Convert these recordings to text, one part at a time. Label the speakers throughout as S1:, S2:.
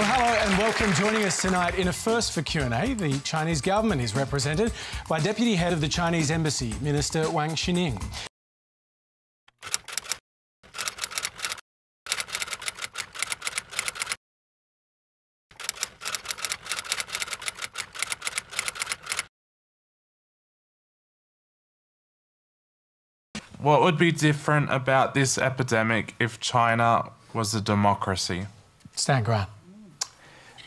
S1: Well, hello and welcome. Joining us tonight in a first for Q&A, the Chinese government is represented by Deputy Head of the Chinese Embassy, Minister Wang Xining.
S2: What would be different about this epidemic if China was a democracy?
S1: Stan Grant.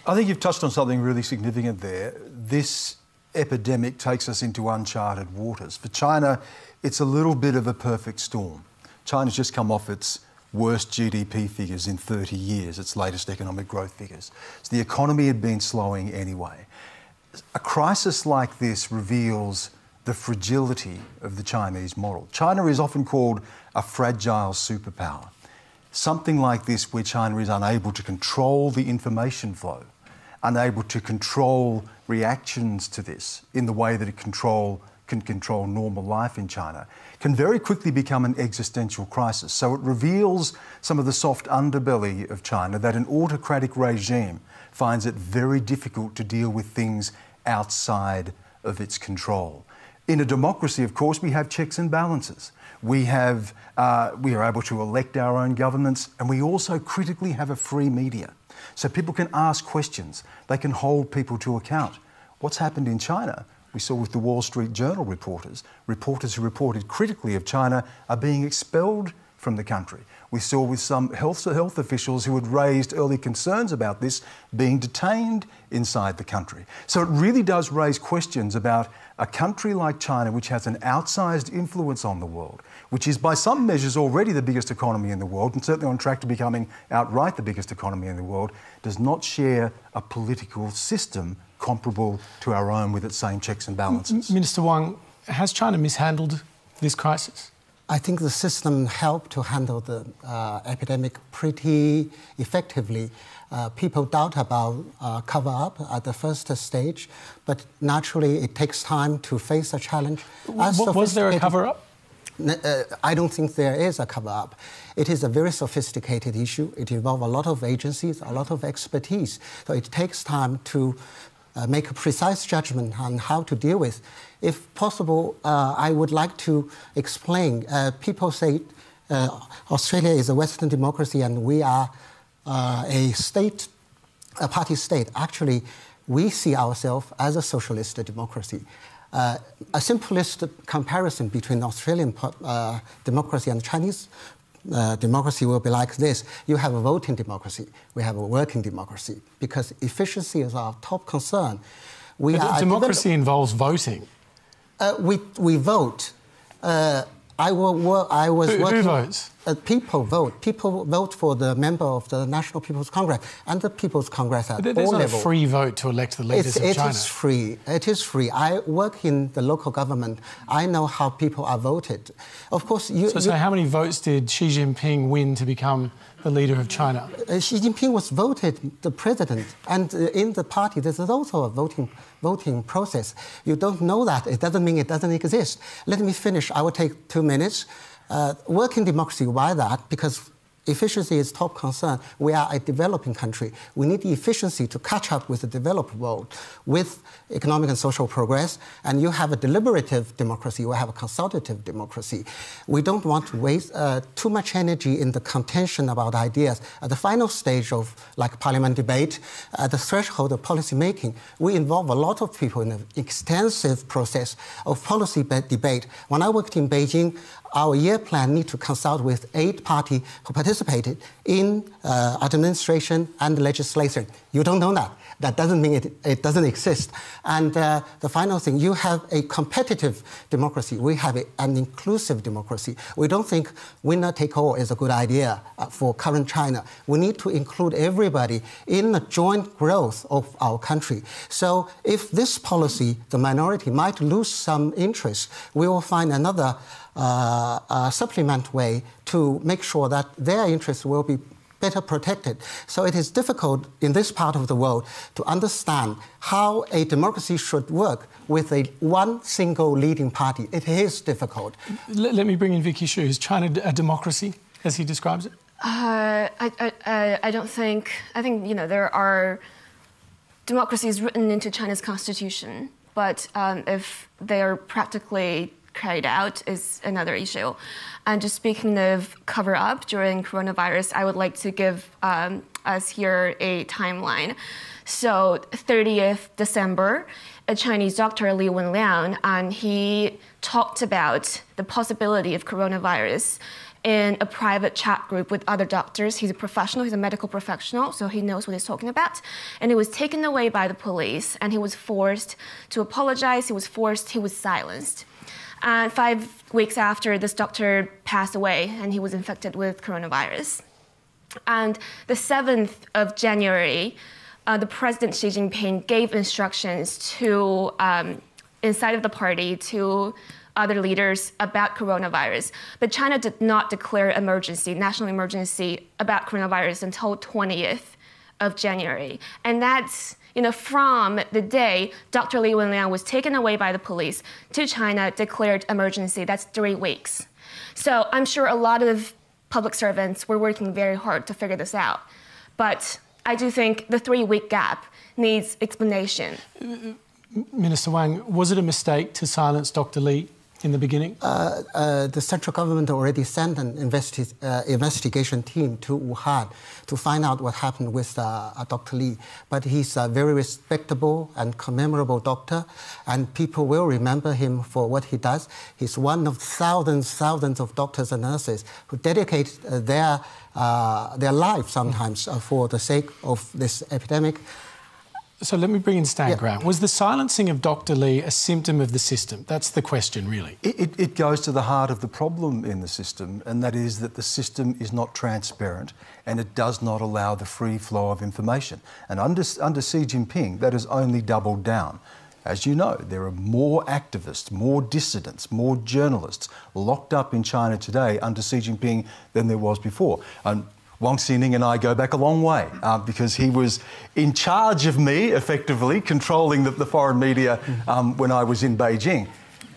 S3: I think you've touched on something really significant there. This epidemic takes us into uncharted waters. For China, it's a little bit of a perfect storm. China's just come off its worst GDP figures in 30 years, its latest economic growth figures. So the economy had been slowing anyway. A crisis like this reveals the fragility of the Chinese model. China is often called a fragile superpower. Something like this where China is unable to control the information flow, unable to control reactions to this in the way that it can control normal life in China, can very quickly become an existential crisis. So it reveals some of the soft underbelly of China, that an autocratic regime finds it very difficult to deal with things outside of its control. In a democracy, of course, we have checks and balances. We are able to elect our own governments, and we also critically have a free media. So people can ask questions, they can hold people to account. What's happened in China, we saw with the Wall Street Journal reporters who reported critically of China are being expelled from the country. We saw with some health officials who had raised early concerns about this being detained inside the country. So it really does raise questions about a country like China, which has an outsized influence on the world, which is by some measures already the biggest economy in the world and certainly on track to becoming outright the biggest economy in the world, does not share a political system comparable to our own with its same checks and balances.
S1: Minister Wang, has China mishandled this crisis?
S4: I think the system helped to handle the epidemic pretty effectively. People doubt about cover-up at the first stage, but naturally it takes time to face a challenge.
S1: Was there a cover-up?
S4: I don't think there is a cover-up. It is a very sophisticated issue. It involves a lot of agencies, a lot of expertise. So it takes time to make a precise judgment on how to deal with. If possible, I would like to explain. People say Australia is a Western democracy and we are a party state. Actually, we see ourselves as a socialist democracy. A simplest comparison between Australian democracy and Chinese democracy will be like this. You have a voting democracy, we have a working democracy, because efficiency is our top concern.
S1: Democracy involves voting.
S4: We vote. I was working.
S1: Who votes?
S4: People vote. People vote for the member of the National People's Congress and the People's Congress at all levels.
S1: There's not a free vote to elect the leaders of China.
S4: It is free. It is free. I work in the local government. I know how people are voted. Of course,
S1: So how many votes did Xi Jinping win to become the leader of China?
S4: Xi Jinping was voted the president, and in the party there's also a voting process. You don't know that. It doesn't mean it doesn't exist. Let me finish. I will take 2 minutes. Working democracy, why that? Because efficiency is top concern. We are a developing country. We need the efficiency to catch up with the developed world, with economic and social progress. And you have a deliberative democracy, we have a consultative democracy. We don't want to waste too much energy in the contention about ideas. At the final stage of parliament debate, at the threshold of policy making, we involve a lot of people in an extensive process of policy debate. When I worked in Beijing, our year plan need to consult with 8 parties who participated in administration and legislation. You don't know that. That doesn't mean it doesn't exist. And the final thing, you have a competitive democracy. We have an inclusive democracy. We don't think winner take all is a good idea for current China. We need to include everybody in the joint growth of our country. So if this policy, the minority might lose some interest, we will find another supplement way to make sure that their interests will be better protected. So it is difficult in this part of the world to understand how a democracy should work with one single leading party. It is difficult.
S1: Let me bring in Vicky Xu. Is China a democracy, as he describes it?
S5: I don't think. I think there are democracies written into China's constitution, but if they are practically carried out is another issue. And just speaking of cover up during coronavirus, I would like to give us here a timeline. So 30th December, a Chinese doctor, Li Wenliang, and he talked about the possibility of coronavirus in a private chat group with other doctors. He's a professional, he's a medical professional, so he knows what he's talking about. And he was taken away by the police, and he was forced to apologize, he was silenced. And 5 weeks after, this doctor passed away, and he was infected with coronavirus. And the 7th of January, the President Xi Jinping gave instructions to inside of the party to other leaders about coronavirus. But China did not declare national emergency about coronavirus until 20th of January. And that's, from the day Dr. Li Wenliang was taken away by the police to China, declared emergency. That's 3 weeks. So I'm sure a lot of public servants were working very hard to figure this out. But I do think the 3-week gap needs explanation.
S1: Minister Wang, was it a mistake to silence Dr. Li in the beginning?
S4: The central government already sent an investigation team to Wuhan to find out what happened with Dr. Li. But he's a very respectable and commemorable and people will remember him for what he does. He's one of thousands of doctors and nurses who dedicate their life sometimes for the sake of this epidemic.
S1: So let me bring in Stan Grant. Was the silencing of Dr. Li a symptom of the system? That's the question, really.
S3: It goes to the heart of the problem in the system, and that is that the system is not transparent and it does not allow the free flow of information. And under Xi Jinping, that has only doubled down. As you know, there are more activists, more dissidents, more journalists locked up in China today under Xi Jinping than there was before. Wang Xining and I go back a long way because he was in charge of me, effectively, controlling the foreign media when I was in Beijing.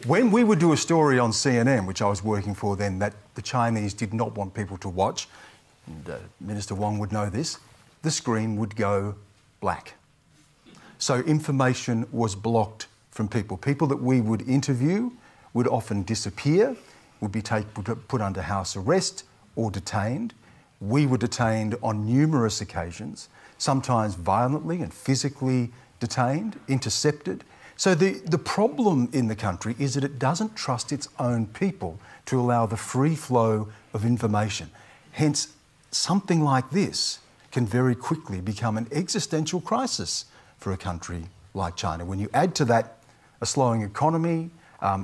S3: When we would do a story on CNN, which I was working for then, that the Chinese did not want people to watch, and Minister Wang would know this, the screen would go black. So information was blocked from people. People that we would interview would often disappear, would be put under house arrest or detained. We were detained on numerous occasions, sometimes violently and physically detained, intercepted. So the problem in the country is that it doesn't trust its own people to allow the free flow of information. Hence, something like this can very quickly become an existential crisis for a country like China. When you add to that a slowing economy,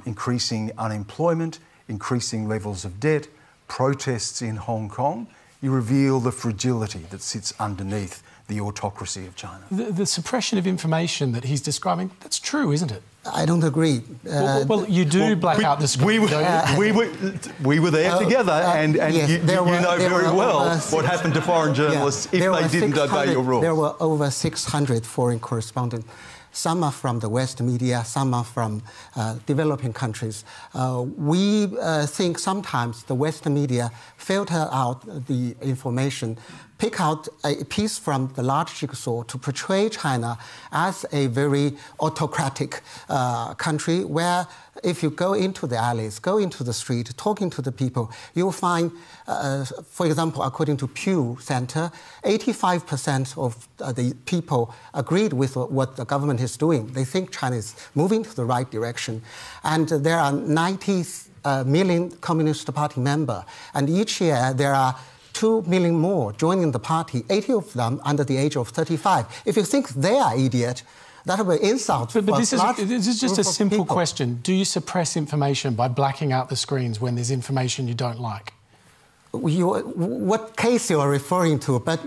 S3: increasing unemployment, increasing levels of debt, protests in Hong Kong, you reveal the fragility that sits underneath the autocracy of China.
S1: The suppression of information that he's describing, that's true, isn't it?
S4: I don't agree.
S1: Well, you do black out the screen.
S3: We were there together, and
S4: yes,
S3: you know very well what happened to foreign journalists if they didn't obey your rules.
S4: There were over 600 foreign correspondents. Some are from the West media, some are from developing countries. We think sometimes the West media filter out the information, pick out a piece from the large jigsaw to portray China as a very autocratic country where if you go into the alleys, go into the street, talking to the people, you'll find, for example, according to Pew Center, 85% of the people agreed with what the government is doing. They think China is moving to the right direction. And there are 90 million Communist Party members. And each year there are 2 million more joining the party, 80 of them under the age of 35. If you think they are idiots, that will be insult.
S1: But this is just a simple question. Do you suppress information by blacking out the screens when there's information you don't like?
S4: What case you are referring to? But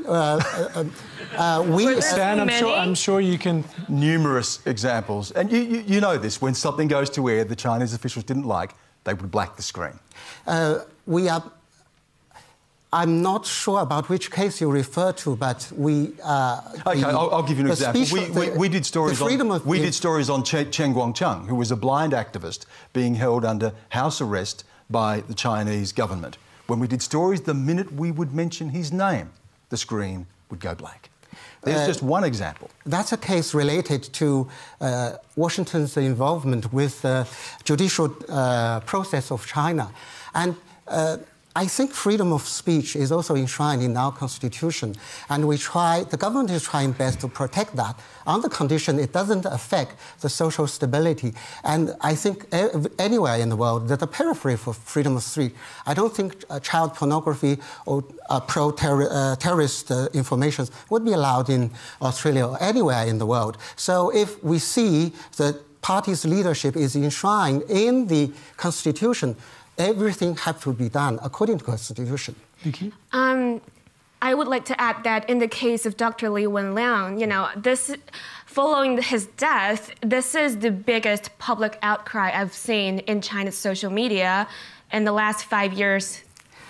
S1: Stan, I'm sure you can.
S3: Numerous examples, and you know this. When something goes to air the Chinese officials didn't like, they would black the screen.
S4: I'm not sure about which case you refer to, but we...
S3: OK, I'll give you an example. We did stories on Chen Guangcheng, who was a blind activist being held under house arrest by the Chinese government. When we did stories, the minute we would mention his name, the screen would go blank. There's just one example.
S4: That's a case related to Washington's involvement with the judicial process of China. And I think freedom of speech is also enshrined in our constitution, and the government is trying best to protect that on the condition it doesn't affect the social stability. And I think anywhere in the world there's a periphery for freedom of speech. I don't think child pornography or pro-terrorist information would be allowed in Australia or anywhere in the world. So if we see the party's leadership is enshrined in the constitution, everything has to be done according to the Constitution.
S3: Vicky?
S5: I would like to add that in the case of Dr. Li Wenliang, following his death, this is the biggest public outcry I've seen in China's social media in the last 5 years,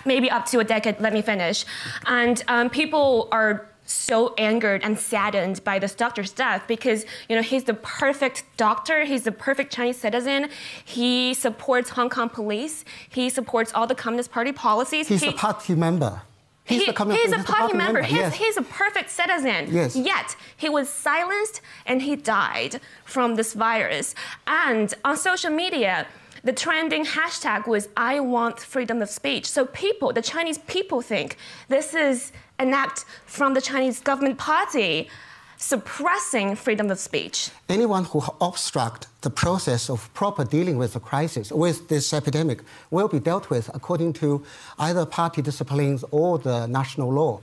S5: maybe up to a decade. Let me finish. And people are so angered and saddened by this doctor's death because, he's the perfect doctor. He's the perfect Chinese citizen. He supports Hong Kong police. He supports all the Communist Party policies.
S4: He's a party member.
S5: He's a party member.
S4: Yes.
S5: He's a perfect citizen.
S4: Yes.
S5: Yet, he was silenced and he died from this virus. And on social media, the trending hashtag was, I want freedom of speech. So the Chinese people think this is an act from the Chinese government party suppressing freedom of speech.
S4: Anyone who obstructs the process of proper dealing with the crisis, with this epidemic, will be dealt with according to either party disciplines or the national law.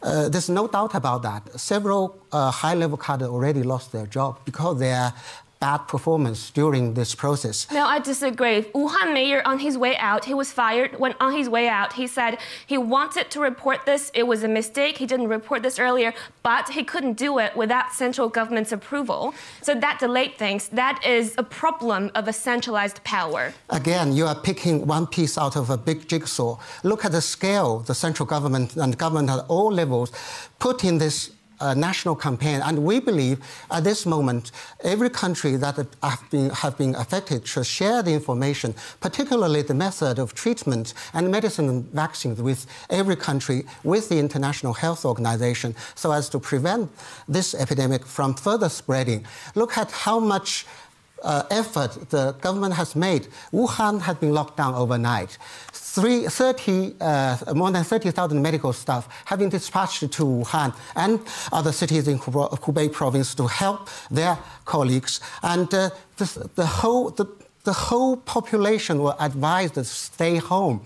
S4: There's no doubt about that. Several high-level cadres already lost their job because they are bad performance during this process.
S5: No, I disagree. Wuhan mayor, on his way out, he was fired. When on his way out, he said he wanted to report this. It was a mistake. He didn't report this earlier, but he couldn't do it without central government's approval. So that delayed things. That is a problem of a centralized power.
S4: Again, you are picking one piece out of a big jigsaw. Look at the scale the central government and government at all levels put in this national campaign, and we believe at this moment every country that have been affected should share the information, particularly the method of treatment and medicine and vaccines with every country, with the International Health Organization, so as to prevent this epidemic from further spreading. Look at how much effort the government has made. Wuhan has been locked down overnight. More than 30,000 medical staff have been dispatched to Wuhan and other cities in Hubei province to help their colleagues. And the whole population were advised to stay home.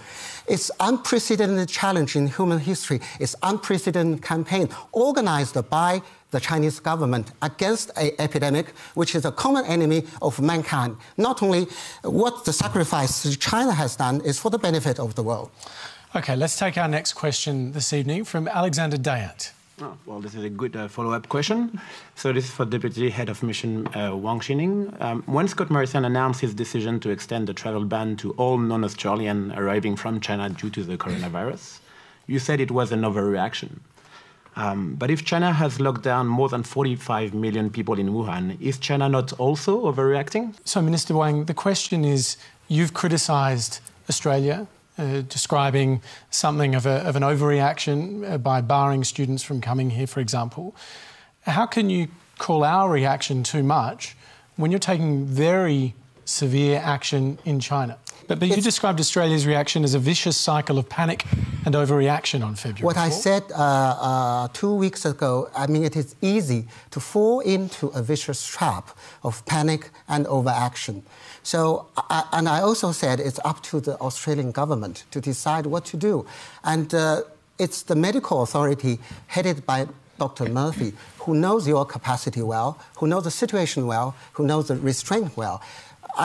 S4: It's unprecedented challenge in human history. It's unprecedented campaign organized by the Chinese government against an epidemic, which is a common enemy of mankind. Not only what the sacrifice China has done is for the benefit of the world.
S1: OK, let's take our next question this evening from Alexander Dayant.
S6: Oh, well, this is a good follow-up question. So this is for Deputy Head of Mission Wang Xining. When Scott Morrison announced his decision to extend the travel ban to all non-Australian arriving from China due to the coronavirus, you said it was an overreaction. But if China has locked down more than 45 million people in Wuhan, is China not also overreacting?
S1: So, Minister Wang, the question is, you've criticised Australia, describing something of an overreaction by barring students from coming here, for example. How can you call our reaction too much when you're taking very severe action in China? But you described Australia's reaction as a vicious cycle of panic and overreaction on February 4th.
S4: What I said 2 weeks ago, I mean, it is easy to fall into a vicious trap of panic and overaction. So, and I also said it's up to the Australian government to decide what to do. And it's the medical authority headed by Dr. Murphy, who knows your capacity well, who knows the situation well, who knows the restraint well.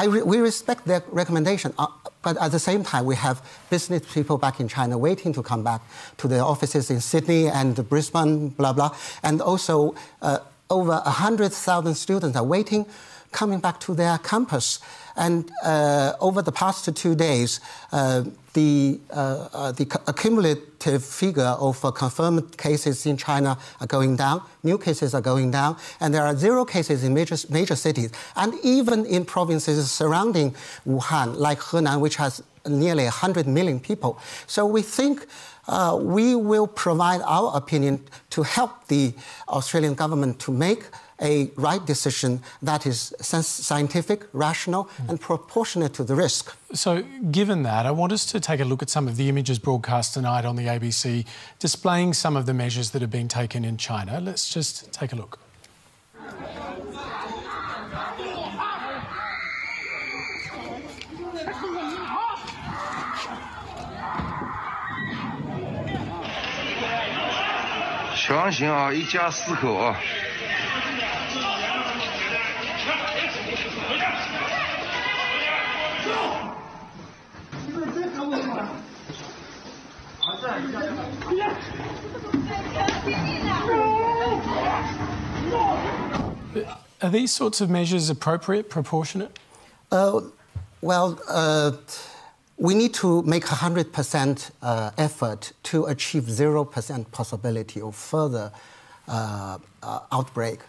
S4: We respect their recommendation, but at the same time, we have business people back in China waiting to come back to their offices in Sydney and Brisbane, blah, blah. And also, over 100,000 students are waiting coming back to their campus. And over the past 2 days, the accumulative figure of confirmed cases in China are going down, new cases are going down, and there are 0 cases in major cities. And even in provinces surrounding Wuhan, like Henan, which has nearly 100 million people. So we think we will provide our opinion to help the Australian government to make a right decision that is scientific, rational, and proportionate to the risk.
S1: So, given that, I want us to take a look at some of the images broadcast tonight on the ABC, displaying some of the measures that have been taken in China. Let's just take a look. Are these sorts of measures appropriate, proportionate?
S4: We need to make 100% effort to achieve 0% possibility of further outbreak,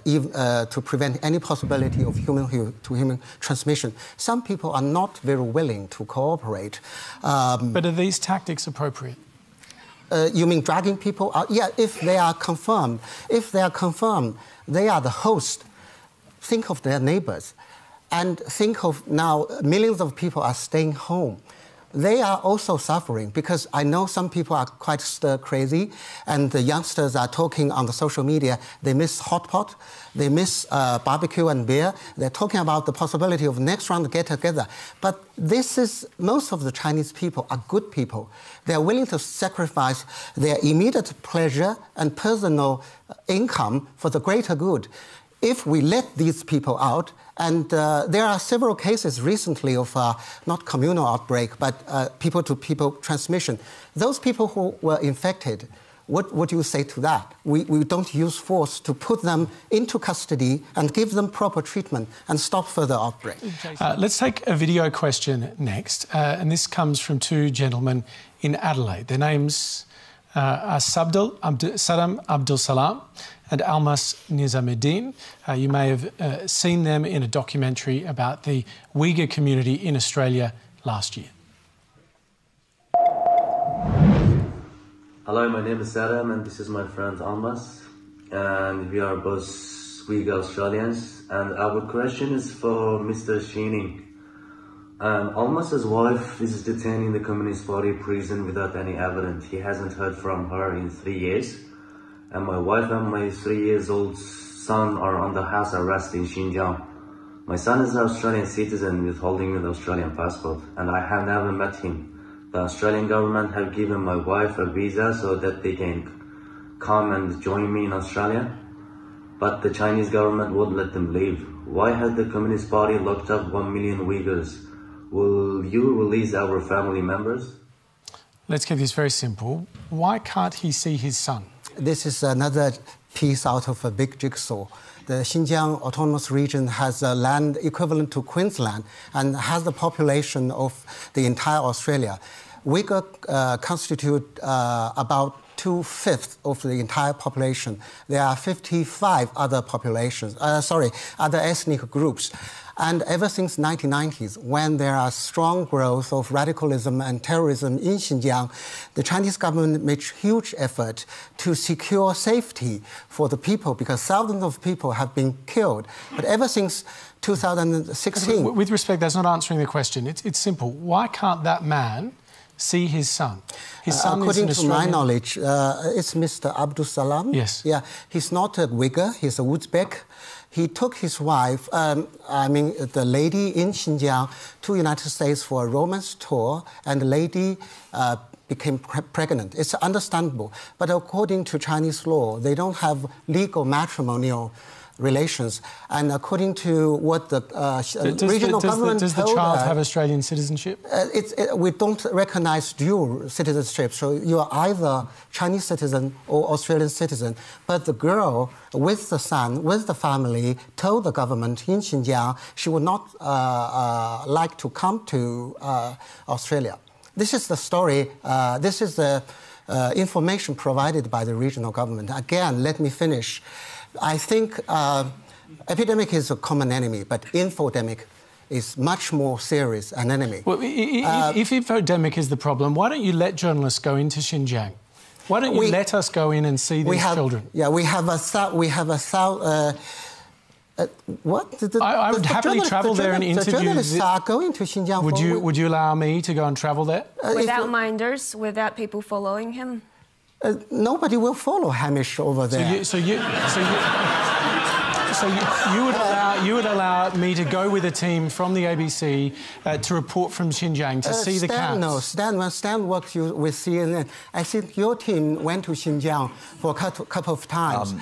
S4: even, to prevent any possibility of human-to-human transmission. Some people are not very willing to cooperate.
S1: But are these tactics appropriate?
S4: You mean dragging people out? Yeah, if they are confirmed. If they are confirmed, they are the host. Think of their neighbors. And think of now, millions of people are staying home. They are also suffering because I know some people are quite stir-crazy, and the youngsters are talking on the social media. They miss hot pot, they miss barbecue and beer. They're talking about the possibility of next round get together. But most of the Chinese people are good people. They're willing to sacrifice their immediate pleasure and personal income for the greater good. If we let these people out, and there are several cases recently of not communal outbreak, but people-to-people transmission. Those people who were infected, what would you say to that? We don't use force to put them into custody and give them proper treatment and stop further outbreak.
S1: Let's take a video question next, and this comes from 2 gentlemen in Adelaide. Their names are Saddam Abdul Salam and Almas Nizamuddin. You may have seen them in a documentary about the Uyghur community in Australia last year.
S7: Hello, my name is Saddam and this is my friend Almas. And we are both Uyghur Australians. And our question is for Mr. Shining. Almas's wife is detained in the Communist Party prison without any evidence. He hasn't heard from her in 3 years. And my wife and my 3-year-old son are under house arrest in Xinjiang. My son is an Australian citizen with holding an Australian passport, and I have never met him. The Australian government have given my wife a visa so that they can come and join me in Australia, but the Chinese government won't let them leave. Why has the Communist Party locked up 1 million Uyghurs? Will you release our family members?
S1: Let's keep this very simple. Why can't he see his son?
S4: This is another piece out of a big jigsaw. The Xinjiang Autonomous Region has a land equivalent to Queensland and has the population of the entire Australia. Uyghur constitute about 2/5 of the entire population. There are 55 other other ethnic groups. And ever since 1990s, when there are strong growth of radicalism and terrorism in Xinjiang, the Chinese government made huge effort to secure safety for the people because thousands of people have been killed. But ever since 2016...
S1: With respect, that's not answering the question. It's simple. Why can't that man see his son? His son
S4: according
S1: is
S4: to my knowledge, it's Mr. Abdul Salam.
S1: Yes.
S4: Yeah, he's not a Uyghur, he's a Uzbek. He took his wife, the lady in Xinjiang, to the United States for a romance tour, and the lady became pregnant. It's understandable. But according to Chinese law, they don't have legal matrimonial relations. And according to what the regional government
S1: does the child have Australian citizenship?
S4: We don't recognize dual citizenship, so you are either Chinese citizen or Australian citizen. But the girl with the son, with the family, told the government in Xinjiang she would not like to come to Australia. This is the story. This is the information provided by the regional government. Again, let me finish. I think epidemic is a common enemy, but infodemic is much more serious an enemy.
S1: Well, if infodemic is the problem, why don't you let journalists go into Xinjiang? Why don't you let us go in and see these children?
S4: Yeah, what?
S1: I would happily travel there and interview.
S4: The journalists are going to Xinjiang.
S1: Would you allow me to go and travel there?
S5: Without minders, without people following him?
S4: Nobody will follow Hamish over there.
S1: So you would allow me to go with a team from the ABC to report from Xinjiang to see the cats?
S4: No, Stan worked with CNN. I think your team went to Xinjiang for a couple of times.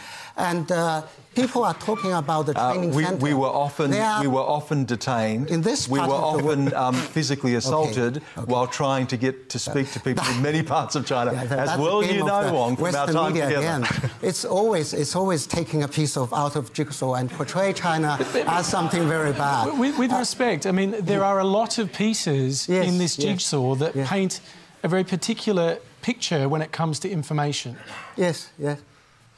S4: People are talking about the training center.
S3: We were often detained.
S4: In this
S3: we
S4: part
S3: were
S4: of the
S3: often
S4: world.
S3: physically assaulted while trying to get to speak to people in many parts of China. As well you know, Wong, from our time together.
S4: Again. It's always taking a piece out of jigsaw and portray China as something very bad.
S1: With respect, I mean, there are a lot of pieces in this jigsaw that paint a very particular picture when it comes to information.
S4: Yes, yes.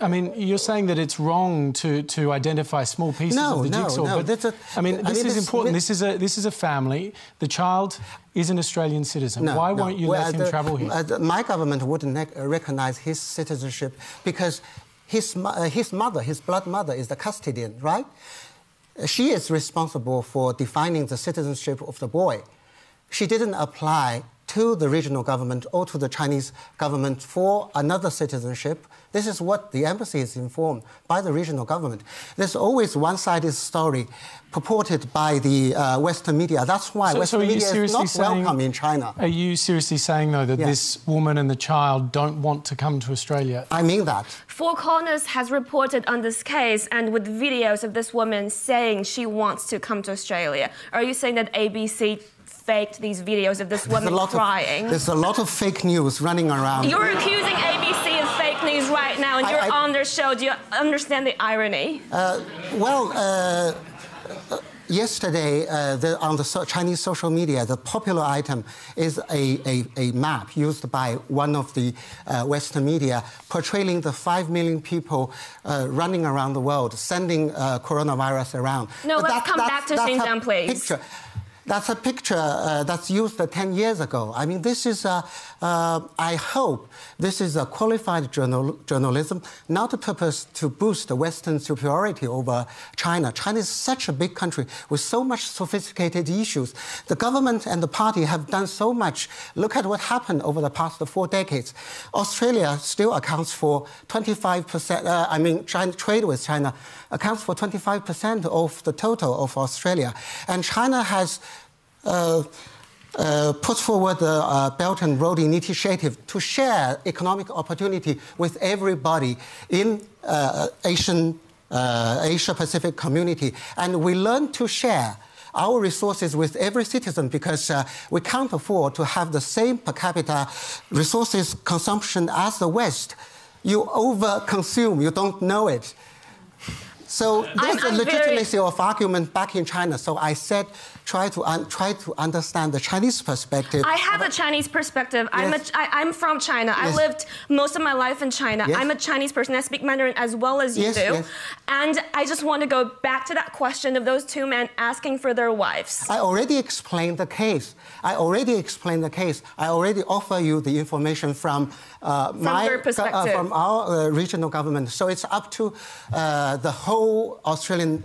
S1: I mean, you're saying that it's wrong to identify small pieces of the jigsaw, but this is important. This is a family. The child is an Australian citizen. Why won't you let him travel here?
S4: My government wouldn't recognize his citizenship because his blood mother is the custodian, right? She is responsible for defining the citizenship of the boy. She didn't apply to the regional government or to the Chinese government for another citizenship. This is what the embassy is informed by the regional government. There's always one-sided story purported by the Western media. That's why Western media is not welcome in China.
S1: Are you seriously saying, though, that this woman and the child don't want to come to Australia?
S4: I mean that.
S5: Four Corners has reported on this case and with videos of this woman saying she wants to come to Australia. Are you saying that ABC faked these videos of this woman crying?
S4: There's a lot of fake news running around.
S5: You're accusing ABC of fake news right now, and you're on their show. Do you understand the irony?
S4: Yesterday, on the Chinese social media, the popular item is a map used by one of the Western media portraying the 5 million people running around the world, sending coronavirus around.
S5: No, let's come back to Xinjiang, please.
S4: That's a picture that's used 10 years ago. I mean, this is, I hope, this is a qualified journalism, not a purpose to boost the Western superiority over China. China is such a big country with so much sophisticated issues. The government and the party have done so much. Look at what happened over the past 4 decades. Australia still accounts for 25%, trade with China accounts for 25% of the total of Australia. And China has put forward the Belt and Road Initiative to share economic opportunity with everybody in Asia-Pacific community. And we learn to share our resources with every citizen because we can't afford to have the same per capita resources consumption as the West. You over-consume, you don't know it. So there's a legitimacy of argument back in China. So I said, try to understand the Chinese perspective.
S5: I have a Chinese perspective.
S4: Yes.
S5: I'm from China.
S4: Yes.
S5: I lived most of my life in China.
S4: Yes.
S5: I'm a Chinese person. I speak Mandarin as well as you do.
S4: Yes.
S5: And I just want to go back to that question of those 2 men asking for their wives.
S4: I already explained the case. I already offer you the information from
S5: their perspective.
S4: From our regional government. So it's up to the whole Australian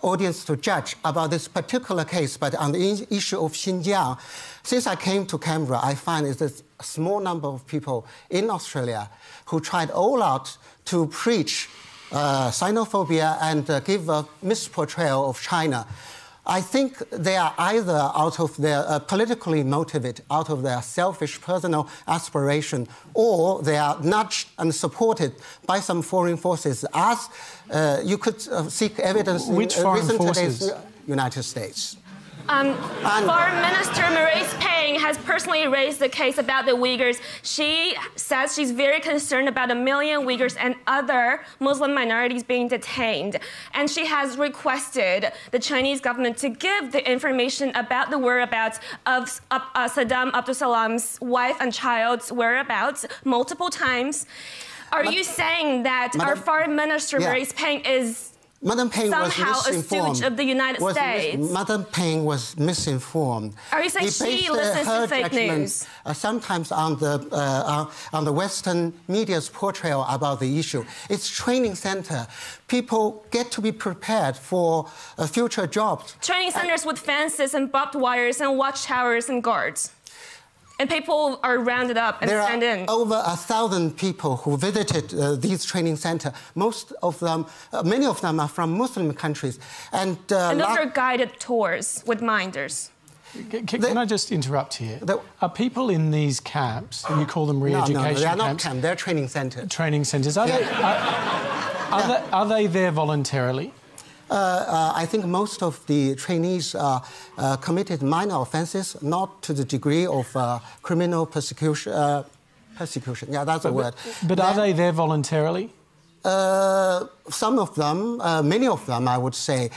S4: audience to judge about this particular case. But on the issue of Xinjiang, since I came to Canberra, I find it's a small number of people in Australia who tried all out to preach xenophobia and give a misportrayal of China. I think they are either out of their politically motivated, out of their selfish personal aspiration, or they are nudged and supported by some foreign forces, as you could seek evidence in recent today's United States.
S5: Foreign Minister Maurice Payne has personally raised the case about the Uyghurs. She says she's very concerned about 1 million Uyghurs and other Muslim minorities being detained. And she has requested the Chinese government to give the information about the whereabouts of Saddam Abdul Salam's wife and child's whereabouts multiple times. Are you saying that our Foreign Minister Maurice Payne is
S4: Madam Payne
S5: somehow
S4: was
S5: a stooge of the United States?
S4: Madam Payne was misinformed.
S5: Are you saying she listens to fake news?
S4: Sometimes on the Western media's portrayal about the issue. It's training center. People get to be prepared for future jobs.
S5: Training centers with fences and barbed wires and watchtowers and guards. And people are rounded up and sent in.
S4: There are over 1,000 people who visited these training centers. Most of them, many of them are from Muslim countries. And
S5: those are guided tours with minders.
S1: Can I just interrupt here? Are people in these camps, and you call them re-education camps?
S4: No, they are not camps, they're training centers.
S1: Training centers. Are they there voluntarily?
S4: I think most of the trainees committed minor offences, not to the degree of criminal persecution. Yeah, that's a word.
S1: But are they there voluntarily?
S4: Some of them, many of them, I would say.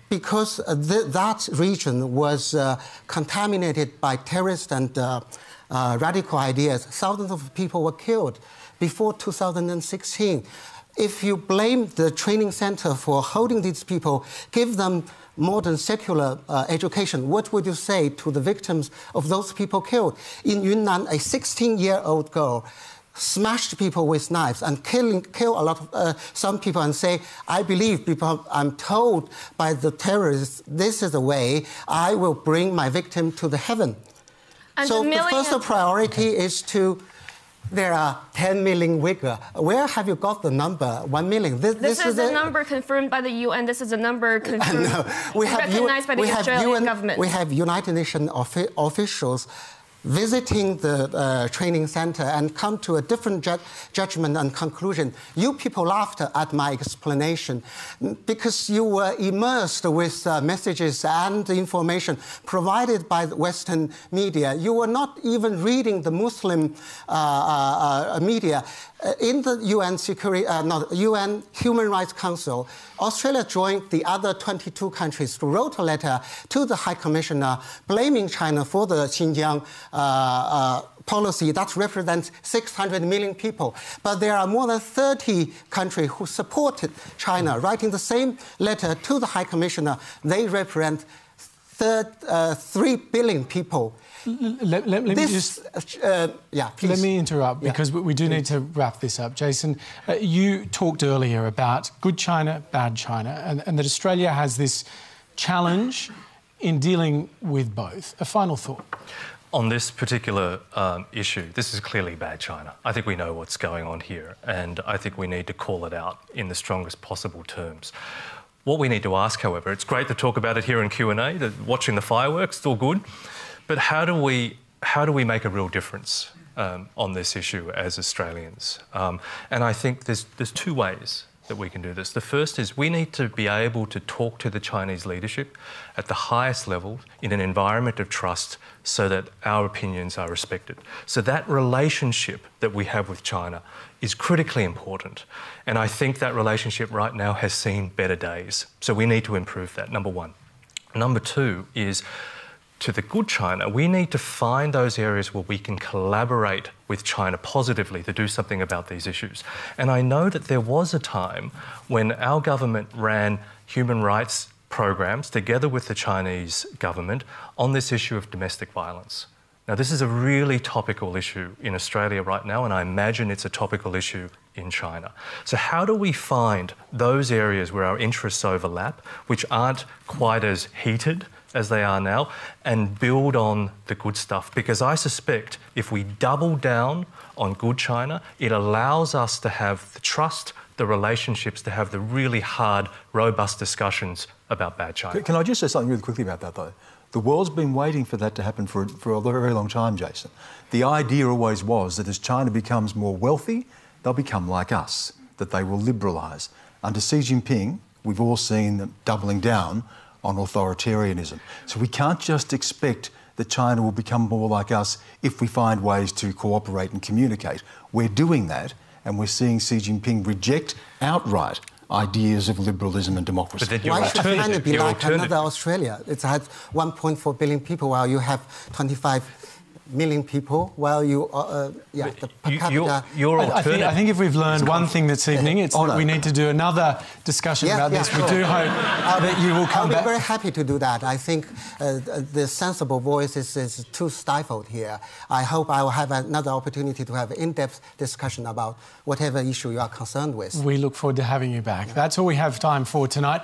S4: Because that region was contaminated by terrorist and radical ideas, thousands of people were killed before 2016. If you blame the training center for holding these people, give them modern secular education, what would you say to the victims of those people killed? In Yunnan, a 16-year-old girl smashed people with knives and kill a lot of some people and say, I believe because I'm told by the terrorists, this is the way I will bring my victim to the heaven.
S5: And
S4: so the first priority is to. There are 10 million Uyghurs. Where have you got the number 1 million?
S5: This is a number confirmed by the UN. This is a number confirmed, recognized by the Australian government.
S4: We have United Nations officials visiting the training center and come to a different judgment and conclusion. You people laughed at my explanation because you were immersed with messages and information provided by the Western media. You were not even reading the Muslim media. In the UN Human Rights Council, Australia joined the other 22 countries who wrote a letter to the High Commissioner blaming China for the Xinjiang policy that represents 600 million people. But there are more than 30 countries who supported China, writing the same letter to the High Commissioner. They represent 3 billion people.
S1: Let me interrupt because we do need to wrap this up. Jason, you talked earlier about good China, bad China, and that Australia has this challenge in dealing with both. A final thought.
S8: On this particular issue, this is clearly bad China. I think we know what's going on here, and I think we need to call it out in the strongest possible terms. What we need to ask, however, it's great to talk about it here in Q&A, watching the fireworks, it's all good. But how do we make a real difference on this issue as Australians? And I think there's 2 ways that we can do this. The first is we need to be able to talk to the Chinese leadership at the highest level in an environment of trust so that our opinions are respected. So that relationship that we have with China is critically important. And I think that relationship right now has seen better days. So we need to improve that, number 1. Number 2 is, to the good China, we need to find those areas where we can collaborate with China positively to do something about these issues. And I know that there was a time when our government ran human rights programs together with the Chinese government on this issue of domestic violence. Now, this is a really topical issue in Australia right now, and I imagine it's a topical issue in China. So how do we find those areas where our interests overlap, which aren't quite as heated as they are now and build on the good stuff. Because I suspect if we double down on good China, it allows us to have the trust, the relationships, to have the really hard, robust discussions about bad China.
S3: Can I just say something really quickly about that, though? The world's been waiting for that to happen for a very long time, Jason. The idea always was that as China becomes more wealthy, they'll become like us, that they will liberalise. Under Xi Jinping, we've all seen them doubling down on authoritarianism. So we can't just expect that China will become more like us if we find ways to cooperate and communicate. We're doing that, and we're seeing Xi Jinping reject outright ideas of liberalism and democracy.
S8: But
S4: why should China be like another Australia? It has 1.4 billion people while you have 25 million people, while you, the per capita...
S1: I think if we've learned one thing this evening, it's that we need to do another discussion about this.
S4: Sure.
S1: We do hope that you will come back.
S4: I'll be very happy to do that. I think the sensible voice is too stifled here. I hope I will have another opportunity to have an in-depth discussion about whatever issue you are concerned with.
S1: We look forward to having you back. That's all we have time for tonight.